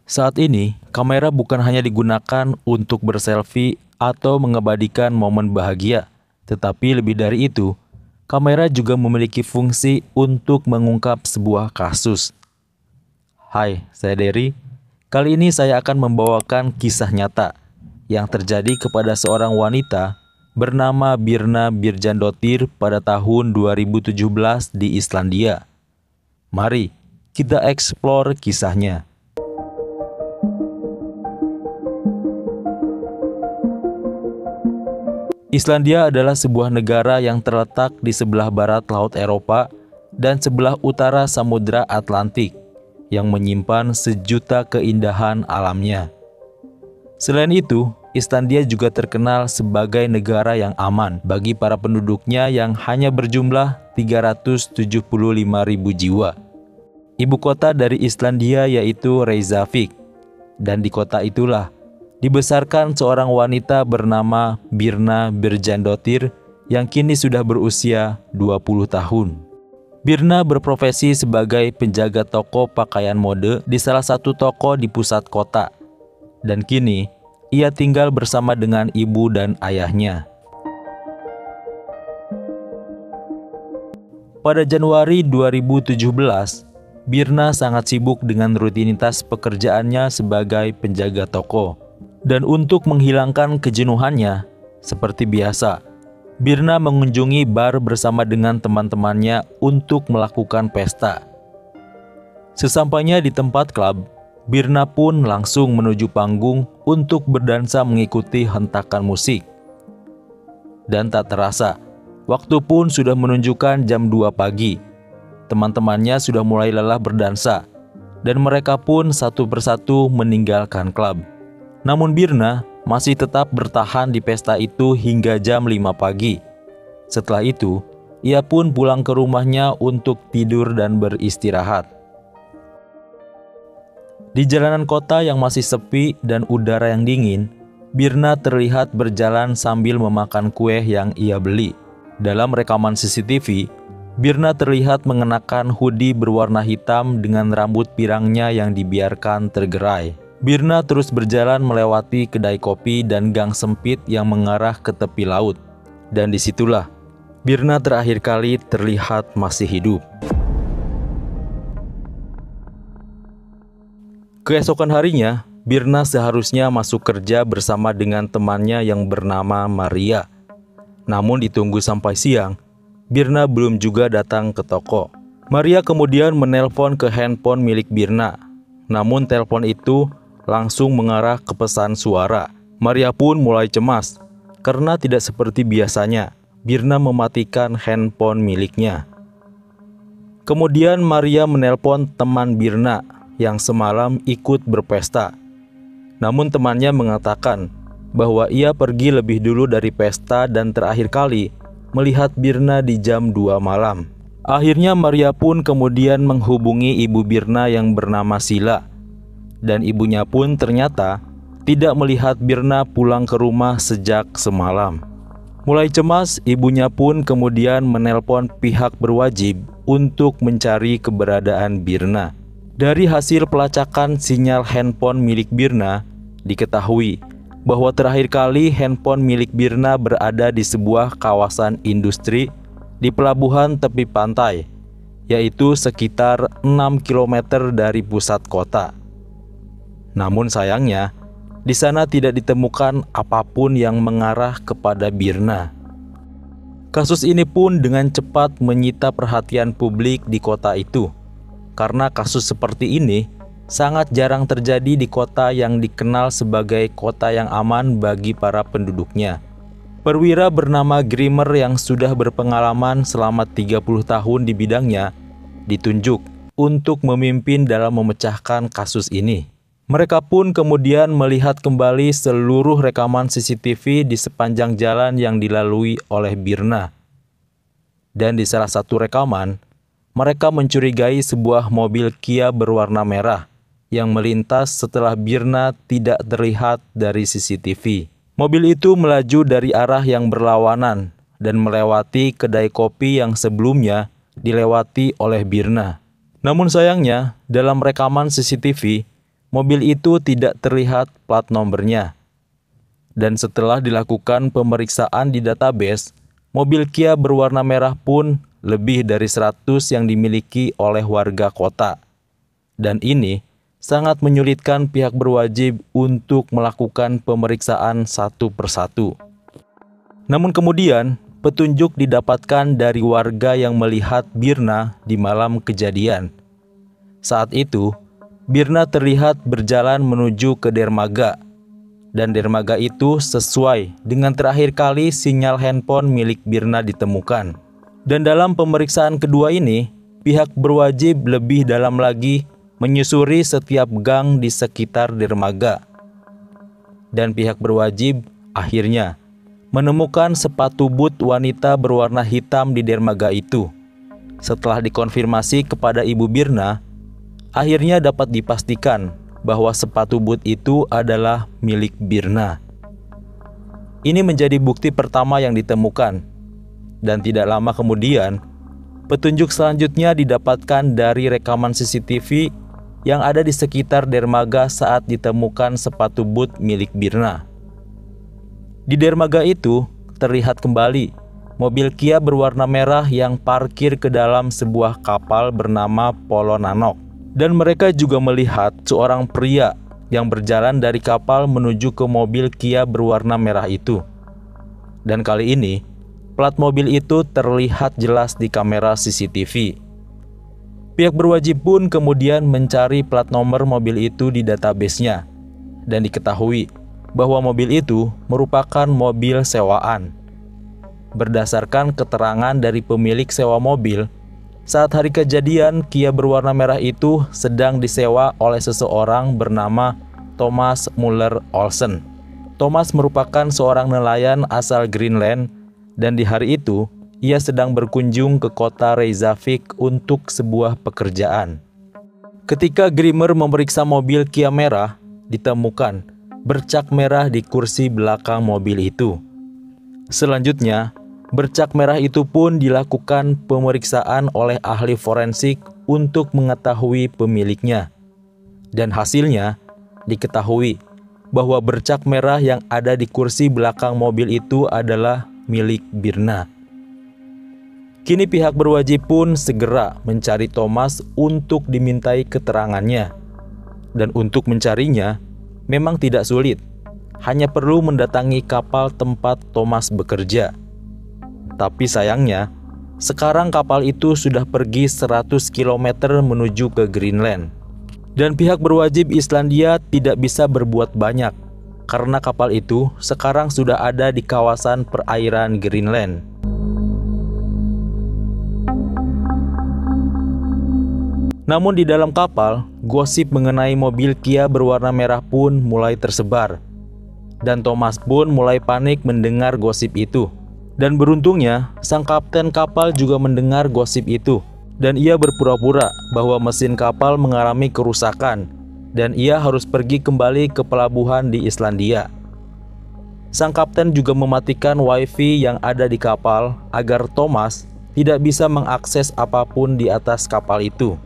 Saat ini, kamera bukan hanya digunakan untuk berselfie atau mengabadikan momen bahagia, tetapi lebih dari itu, kamera juga memiliki fungsi untuk mengungkap sebuah kasus. Hai, saya Derry. Kali ini saya akan membawakan kisah nyata yang terjadi kepada seorang wanita bernama Birna Birjandotir pada tahun 2017 di Islandia. Mari kita eksplor kisahnya. Islandia adalah sebuah negara yang terletak di sebelah barat Laut Eropa dan sebelah utara Samudra Atlantik yang menyimpan sejuta keindahan alamnya. Selain itu, Islandia juga terkenal sebagai negara yang aman bagi para penduduknya yang hanya berjumlah 375.000 jiwa. Ibu kota dari Islandia yaitu Reykjavik, dan di kota itulah dibesarkan seorang wanita bernama Birna Birjandotir yang kini sudah berusia 20 tahun. Birna berprofesi sebagai penjaga toko pakaian mode di salah satu toko di pusat kota. Dan kini, ia tinggal bersama dengan ibu dan ayahnya. Pada Januari 2017, Birna sangat sibuk dengan rutinitas pekerjaannya sebagai penjaga toko. Dan untuk menghilangkan kejenuhannya, seperti biasa, Birna mengunjungi bar bersama dengan teman-temannya untuk melakukan pesta. Sesampainya di tempat klub, Birna pun langsung menuju panggung untuk berdansa mengikuti hentakan musik. Dan tak terasa, waktu pun sudah menunjukkan jam 2 pagi. Teman-temannya sudah mulai lelah berdansa, dan mereka pun satu persatu meninggalkan klub. Namun Birna masih tetap bertahan di pesta itu hingga jam 5 pagi. Setelah itu, ia pun pulang ke rumahnya untuk tidur dan beristirahat. Di jalanan kota yang masih sepi dan udara yang dingin, Birna terlihat berjalan sambil memakan kue yang ia beli. Dalam rekaman CCTV, Birna terlihat mengenakan hoodie berwarna hitam dengan rambut pirangnya yang dibiarkan tergerai. Birna terus berjalan melewati kedai kopi dan gang sempit yang mengarah ke tepi laut. Dan disitulah Birna terakhir kali terlihat masih hidup. Keesokan harinya, Birna seharusnya masuk kerja bersama dengan temannya yang bernama Maria. Namun ditunggu sampai siang, Birna belum juga datang ke toko. Maria kemudian menelpon ke handphone milik Birna. Namun telepon itu langsung mengarah ke pesan suara. Maria pun mulai cemas karena tidak seperti biasanya Birna mematikan handphone miliknya. Kemudian Maria menelpon teman Birna yang semalam ikut berpesta. Namun temannya mengatakan bahwa ia pergi lebih dulu dari pesta dan terakhir kali melihat Birna di jam 2 malam. Akhirnya Maria pun kemudian menghubungi ibu Birna yang bernama Sila. Dan ibunya pun ternyata tidak melihat Birna pulang ke rumah sejak semalam. Mulai cemas, ibunya pun kemudian menelpon pihak berwajib untuk mencari keberadaan Birna. Dari hasil pelacakan sinyal handphone milik Birna, diketahui bahwa terakhir kali handphone milik Birna berada di sebuah kawasan industri di pelabuhan tepi pantai, yaitu sekitar 6 km dari pusat kota. Namun sayangnya, di sana tidak ditemukan apapun yang mengarah kepada Birna. Kasus ini pun dengan cepat menyita perhatian publik di kota itu, karena kasus seperti ini sangat jarang terjadi di kota yang dikenal sebagai kota yang aman bagi para penduduknya. Perwira bernama Grimmer yang sudah berpengalaman selama 30 tahun di bidangnya ditunjuk untuk memimpin dalam memecahkan kasus ini. Mereka pun kemudian melihat kembali seluruh rekaman CCTV di sepanjang jalan yang dilalui oleh Birna. Dan di salah satu rekaman, mereka mencurigai sebuah mobil Kia berwarna merah yang melintas setelah Birna tidak terlihat dari CCTV. Mobil itu melaju dari arah yang berlawanan dan melewati kedai kopi yang sebelumnya dilewati oleh Birna. Namun sayangnya, dalam rekaman CCTV, mobil itu tidak terlihat plat nomornya. Dan setelah dilakukan pemeriksaan di database, mobil Kia berwarna merah pun lebih dari 100 yang dimiliki oleh warga kota. Dan ini sangat menyulitkan pihak berwajib untuk melakukan pemeriksaan satu persatu. Namun kemudian, petunjuk didapatkan dari warga yang melihat Birna di malam kejadian. Saat itu, Birna terlihat berjalan menuju ke dermaga. Dan dermaga itu sesuai dengan terakhir kali sinyal handphone milik Birna ditemukan. Dan dalam pemeriksaan kedua ini, pihak berwajib lebih dalam lagi menyusuri setiap gang di sekitar dermaga. Dan pihak berwajib akhirnya menemukan sepatu boot wanita berwarna hitam di dermaga itu. Setelah dikonfirmasi kepada Ibu Birna, akhirnya dapat dipastikan bahwa sepatu boot itu adalah milik Birna. Ini menjadi bukti pertama yang ditemukan. Dan tidak lama kemudian, petunjuk selanjutnya didapatkan dari rekaman CCTV yang ada di sekitar dermaga saat ditemukan sepatu boot milik Birna. Di dermaga itu terlihat kembali mobil Kia berwarna merah yang parkir ke dalam sebuah kapal bernama Polo Nanok. Dan mereka juga melihat seorang pria yang berjalan dari kapal menuju ke mobil Kia berwarna merah itu. Dan kali ini, plat mobil itu terlihat jelas di kamera CCTV. Pihak berwajib pun kemudian mencari plat nomor mobil itu di database-nya. Dan diketahui bahwa mobil itu merupakan mobil sewaan. Berdasarkan keterangan dari pemilik sewa mobil, saat hari kejadian, Kia berwarna merah itu sedang disewa oleh seseorang bernama Thomas Muller Olsen. Thomas merupakan seorang nelayan asal Greenland, dan di hari itu, ia sedang berkunjung ke kota Reykjavik untuk sebuah pekerjaan. Ketika Grimmer memeriksa mobil Kia merah, ditemukan bercak merah di kursi belakang mobil itu. Selanjutnya, bercak merah itu pun dilakukan pemeriksaan oleh ahli forensik untuk mengetahui pemiliknya. Dan hasilnya diketahui bahwa bercak merah yang ada di kursi belakang mobil itu adalah milik Birna. Kini pihak berwajib pun segera mencari Thomas untuk dimintai keterangannya. Dan untuk mencarinya memang tidak sulit, hanya perlu mendatangi kapal tempat Thomas bekerja. Tapi sayangnya, sekarang kapal itu sudah pergi 100 km menuju ke Greenland. Dan pihak berwajib Islandia tidak bisa berbuat banyak, karena kapal itu sekarang sudah ada di kawasan perairan Greenland. Namun di dalam kapal, gosip mengenai mobil Kia berwarna merah pun mulai tersebar. Dan Thomas pun mulai panik mendengar gosip itu. Dan beruntungnya, sang kapten kapal juga mendengar gosip itu. Dan ia berpura-pura bahwa mesin kapal mengalami kerusakan. Dan ia harus pergi kembali ke pelabuhan di Islandia. Sang kapten juga mematikan wifi yang ada di kapal agar Thomas tidak bisa mengakses apapun di atas kapal itu.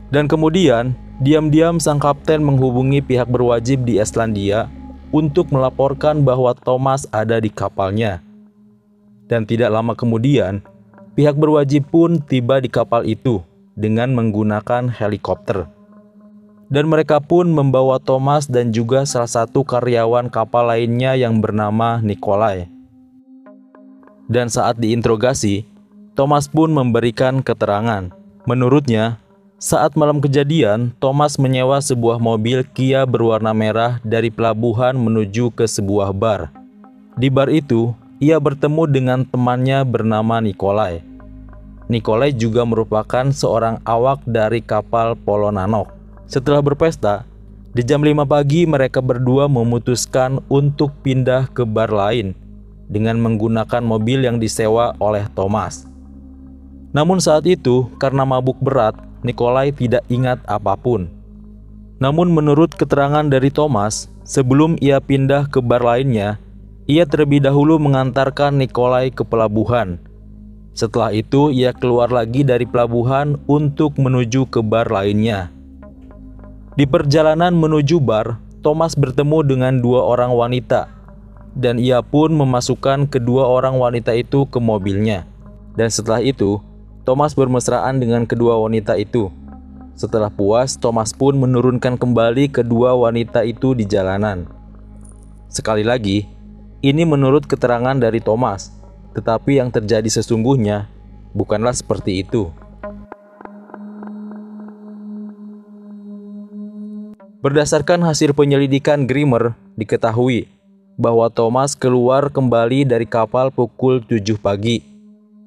Dan kemudian, diam-diam sang kapten menghubungi pihak berwajib di Islandia untuk melaporkan bahwa Thomas ada di kapalnya. Dan tidak lama kemudian, pihak berwajib pun tiba di kapal itu dengan menggunakan helikopter. Dan mereka pun membawa Thomas dan juga salah satu karyawan kapal lainnya yang bernama Nikolai. Dan saat diinterogasi, Thomas pun memberikan keterangan. Menurutnya, saat malam kejadian, Thomas menyewa sebuah mobil Kia berwarna merah dari pelabuhan menuju ke sebuah bar. Di bar itu, ia bertemu dengan temannya bernama Nikolai. Nikolai juga merupakan seorang awak dari kapal Polo Nanok. Setelah berpesta, di jam 5 pagi mereka berdua memutuskan untuk pindah ke bar lain dengan menggunakan mobil yang disewa oleh Thomas. Namun saat itu, karena mabuk berat, Nikolai tidak ingat apapun. Namun menurut keterangan dari Thomas, sebelum ia pindah ke bar lainnya, ia terlebih dahulu mengantarkan Nikolai ke pelabuhan. Setelah itu, ia keluar lagi dari pelabuhan untuk menuju ke bar lainnya. Di perjalanan menuju bar, Thomas bertemu dengan dua orang wanita, dan ia pun memasukkan kedua orang wanita itu ke mobilnya. Dan setelah itu, Thomas bermesraan dengan kedua wanita itu. Setelah puas, Thomas pun menurunkan kembali kedua wanita itu di jalanan. Sekali lagi, ini menurut keterangan dari Thomas, tetapi yang terjadi sesungguhnya bukanlah seperti itu. Berdasarkan hasil penyelidikan Grimmer, diketahui bahwa Thomas keluar kembali dari kapal pukul 7 pagi,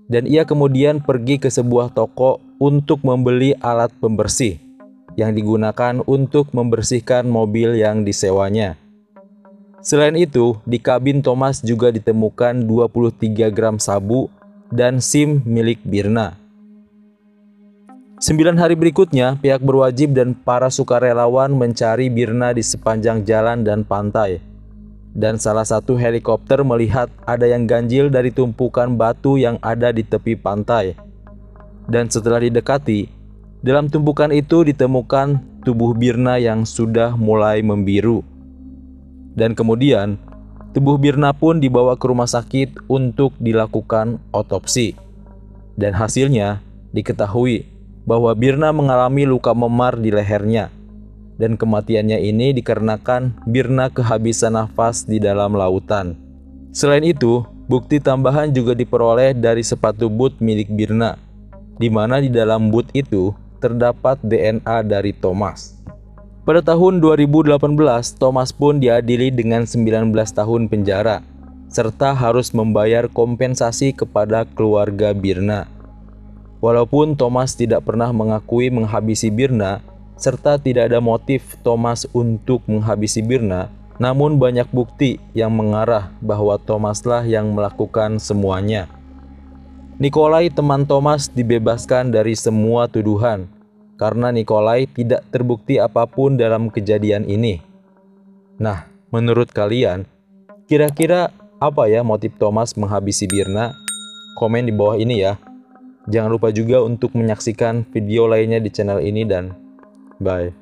dan ia kemudian pergi ke sebuah toko untuk membeli alat pembersih yang digunakan untuk membersihkan mobil yang disewanya. Selain itu, di kabin Thomas juga ditemukan 23 gram sabu dan SIM milik Birna. 9 hari berikutnya, pihak berwajib dan para sukarelawan mencari Birna di sepanjang jalan dan pantai. Dan salah satu helikopter melihat ada yang ganjil dari tumpukan batu yang ada di tepi pantai. Dan setelah didekati, dalam tumpukan itu ditemukan tubuh Birna yang sudah mulai membiru. Dan kemudian, tubuh Birna pun dibawa ke rumah sakit untuk dilakukan otopsi. Dan hasilnya diketahui bahwa Birna mengalami luka memar di lehernya, dan kematiannya ini dikarenakan Birna kehabisan nafas di dalam lautan. Selain itu, bukti tambahan juga diperoleh dari sepatu boot milik Birna, di mana di dalam boot itu terdapat DNA dari Thomas. Pada tahun 2018, Thomas pun diadili dengan 19 tahun penjara, serta harus membayar kompensasi kepada keluarga Birna. Walaupun Thomas tidak pernah mengakui menghabisi Birna, serta tidak ada motif Thomas untuk menghabisi Birna, namun banyak bukti yang mengarah bahwa Thomaslah yang melakukan semuanya. Nikolai, teman Thomas, dibebaskan dari semua tuduhan, karena Nikolai tidak terbukti apapun dalam kejadian ini. Nah, menurut kalian, kira-kira apa ya motif Thomas menghabisi Birna? Komen di bawah ini ya. Jangan lupa juga untuk menyaksikan video lainnya di channel ini dan bye.